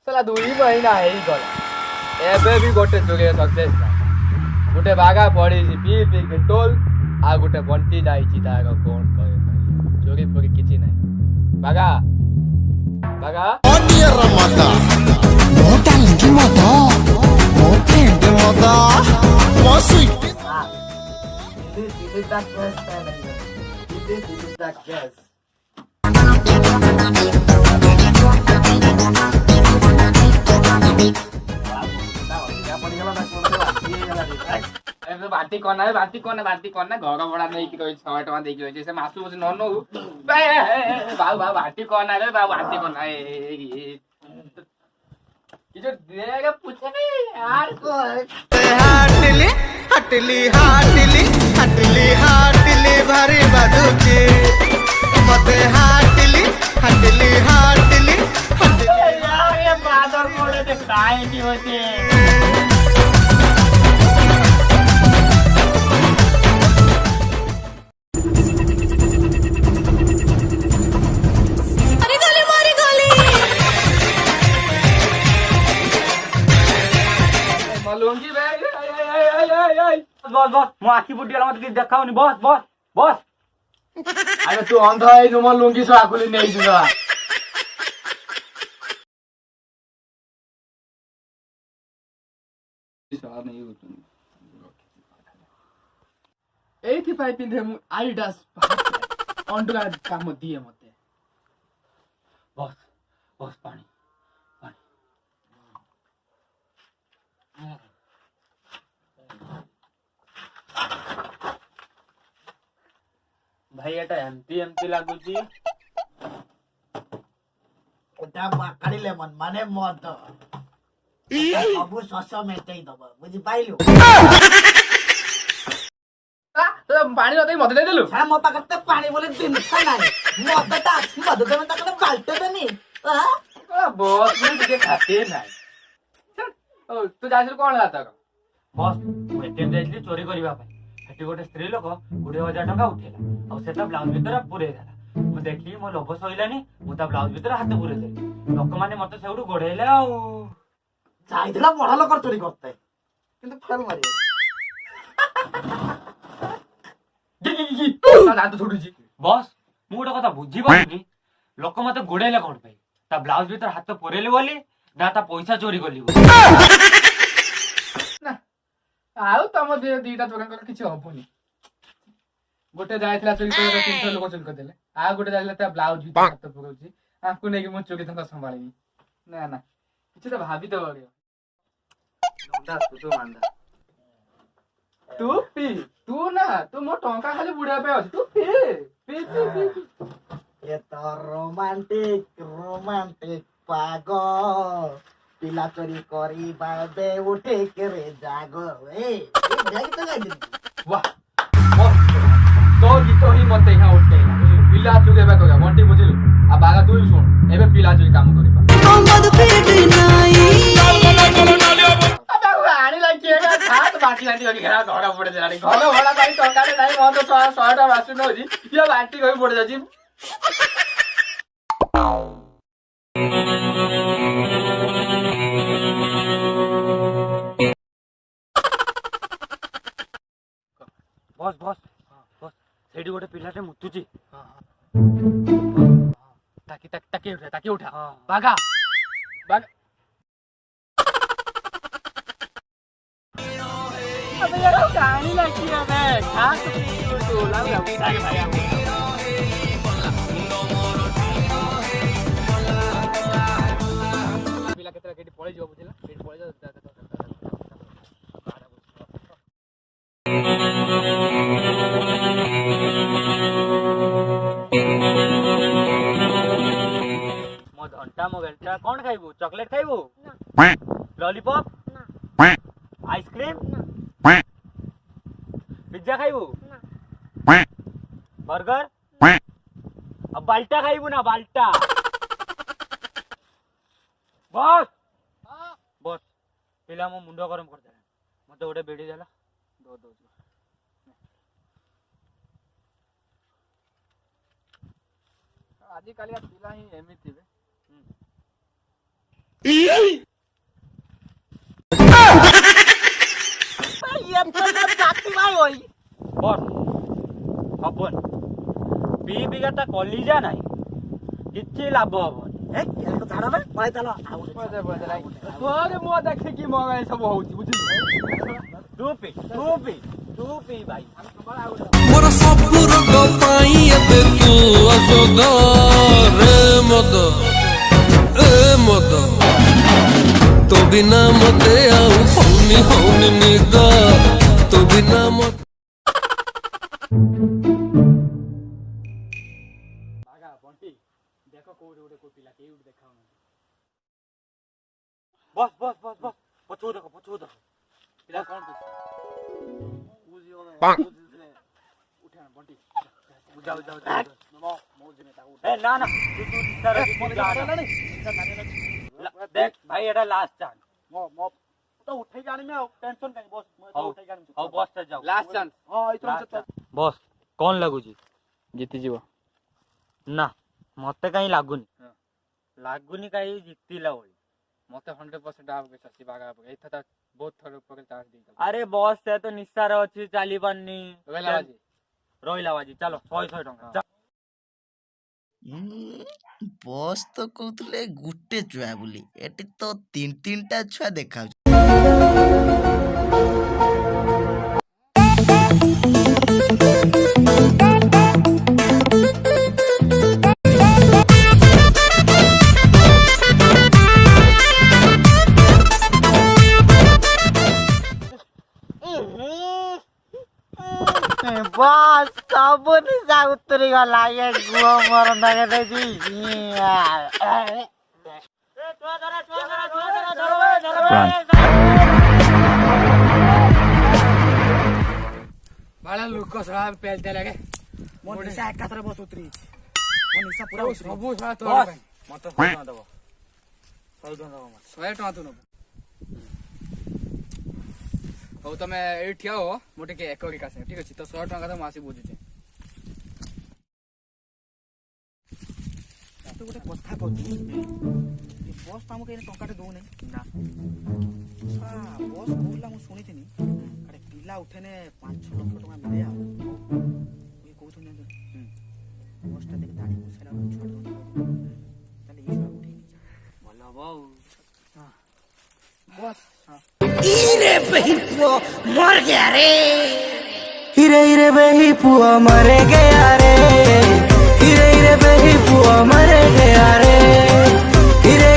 साला 2 महीना है ही गला एबे भी गोटे चोरी सक्सेस ना गोटे बागा पड़ी पी पी के टोल आ गोटे बंटी जाइछि तार कोन कहे भाई चोरी फोरी किछि नहीं बागा बागा Onier mata, mota lingi mata, mota lingi mata, masuk. This is the best time. This is the best. बाटी करना है बाटी करना घर भड़ा नहीं कि 100 टका देकी होय से मासु बस न न बाबू बाबू बाटी करना रे बाबू बाटी करना है कि जो देगा पूछे नहीं यार को हाटली हाटली हाटली हाटली हाटली भारी बादुची मते हाटली हाटली हाटली यार ये बादर बोले ते काय की होते लुंगी बैग बस बस मो आखी बुड्डी वाला मत देखाउनी बस बस बस अरे तू अंधा है नो लुंगी सो आखुली नहीं जुगा सवाल नहीं होतुनी एथि पाइ पिंधे मु आइडास अंडगा काम दिए मते बस बस पानी भाई एटा एमपी एमपी लागुची ओटा बाकाडी लेमन माने मत सब सस मेटई दब बुझी पाइलु पानी नदै मत दे देलु छा म पाकते पानी बोले दिन छा नाही मत ता अछि मत दे तकले बाल्टे देनी बस में तुझे खाते नाही ओ तू जासिल कोन लाता बस एटीएम जाइली चोरी करबा पई हेटी गोटे स्त्री लोक 20,000 टका उठेला और सेटा ब्लाउज भीतर पुरे देला मु देखली मो लोभ सइलानी मु ता ब्लाउज भीतर हाथ पुरे देली लोक माने मते सेउडू गोडेले आ जाइदला बडा लोक चोरी करते किंतु फेल मारी गी दांत छोडुची बस मु गोटे कथा बुझी पानी लोक मते गोडेले कोन पई ता ब्लाउज भीतर हाथ पुरेले बोली ना ता पैसा चोरी करली ना आउ तम दीटा चोरंकर किछि हबोनी गोटे जायथिला चोरी करे 300 लोक चोरी कर देले आ गोटे जायला ता ब्लाउज भीतर हाथ पुरौची आकु नै कि मु चोरी तंका संभाळिनी ना ना किछि त भाबी त बडियो लोंडा सुतो मांडा तू पी तू ना तू मो टंका खाली बुढ़ा पे अछि तू पी ये तो रोमांटिक पागल पिला चोरी करी बाबे उठे के रे जागो ए जागी तो गाई वाह तो गीत ही मते यहाँ उठे पिला चोरी बा कगा बंटी बुझिलु आ बागा तू सुन एबे पिला चोरी काम करिबा मद पेट नाही अबे आनी लागिएगा हाथ बाटी लाटी होगी घेरा घर पड़े जानी घर भला भाई टंका नहीं मो तो 100 टा वासु न होजी ये बाटी कोई पड़ जाजी बस बस बस सेडी गोटे पिलाटे मुतुची ताकी उठा बागा बागा अबे यार कहानी लगी है मैं खास तो लाओ भाई पिला केतरा केडी पळे जो बुझिला केडी पळे जा मो घंटा मो बेल्टा कोन खाइबू चॉकलेट खाइबू लॉलीपॉप आइसक्रीम पिज्जा खाइबू बर्गर अब बाल्टा खाइबू ना बाल्टा बस बस पिला मो मुंडो गरम कर देला मते गोटे बेडी देला दो आजि कालिया पिला ही एमिति बे ये तो ना জাতি ভাই ওই বস হবন বিঘাটা কলিজা নাই কিচ্ছি লাভ হবন এ এরকম ছাড়াবে পরে চালো ଘରେ ମୁଁ ଦେଖେ କି ମୋ ଏ ସବୁ ହଉଛି ବୁଝିଲୁ। ତୁ ପି ଭାଇ ମୋର ସବୁ ରୋଗ ପାଇଁ ଏବେ ତୁ ଔଷଧ ରେ ମଦ ଏ ମଦ ତୋ ବିନା ମତେ ଆଉ ହଉନି ନିଦ ତୋ ବିନା ମତେ ବାଗା ବଣ୍ଟି ଦେଖ କୋଉଠି ଗୋଟେ କୋଉ ପିଲା କେଉଠି ଦେଖାଉନି। ବସ୍ ପଛକୁ ଦେଖ ପିଲା କଣ କରୁଛି ଉଠେ ବଣ୍ଟି ଯାଉ ଏ ନା দেখ ভাই এটা লাস্ট চান্স তো উঠে জানিমে আর টেনশন কাই বস ହଉ উঠে জানিমে ହଉ ବସ୍ ଯାଉ ଲାଷ୍ଟ ଚାନ୍ସ ହଁ ଏଇଥର ତ ବସ୍ କଣ ଲାଗୁଛି ଜିତିଯିବ। ନା ମତେ କାହିଁ ଲାଗୁନି କାହିଁ ଜିତିଲା ଭଳି। ମତେ 100% ଆଉ କିଛି ଅଛି ବାଗା ଏଇଥର ତ ବହୁତ ଥର ଉପରେ ଚାନ୍ସ ଦେଇଦେଲା। ଆରେ ବସ୍ ସେ ତ ନିଶାରେ ଅଛି ଚାଲି ପାରୁନି ରହିଲା ବାଜି ଚାଲ 100 ଟଙ୍କା ବସ୍ ତ କହୁଥିଲେ ଗୋଟେ ଛୁଆ ବୋଲି ଏଠି ତ ତିନିଟା ଛୁଆ ଦେଖାଉଛି। बस सब निशा उतरी गला ये गुआ मर नगे देजी ବାଳା ଲୋକ ଶଳା ପେଲତେ ଲାଗେ। ମୋ ନିଶା ଏକାଥରେ ବସ ଉତରି ମୋ ନିଶା ପୁରା ସବୁ ଶଳା ତୋ ବସ୍ ପାଇଁ ମତେ 100 ଟଙ୍କା ଦବ 100 ଟଙ୍କା ତୁ ନବୁ। ହଉ ତମେ ଏଇଠି ଠିଆ ହୁଅ ମୁଁ ଟିକେ ଏକରିକା ଆସେ ଠିକ ଅଛି ତ 100 ଟଙ୍କା ତ ମୁଁ ଆସି ବୁଝୁଛି। ତୁ ଗୋଟେ କଥା କହୁଛି ବସ୍ ତ ଆମକୁ ଏଇନେ ଟଙ୍କାଟେ ଦଉନି ନା ବସ୍ କହୁଥିଲା ମୁଁ ଶୁଣିଥିନି ଆରେ ପିଲା ଉଠେନେ 5-6 ଲକ୍ଷ ଟଙ୍କା ମିଳେ ଆଉ ଇଏ କହୁଛନ୍ତି ବସ୍ଟା ଦେଖି ଦାଢ଼ି ବସେଇଲା ଛୁଆ ତାହେଲେ ଏଇ ଛୁଆ ଉଠେଇ ଭଲ ହବ ଆଉ ବସ୍ हिरे बही पुआ मर गया रे हिरे बही पुआ मर गया रे हिरे बही पुआ मर गया रे हिरे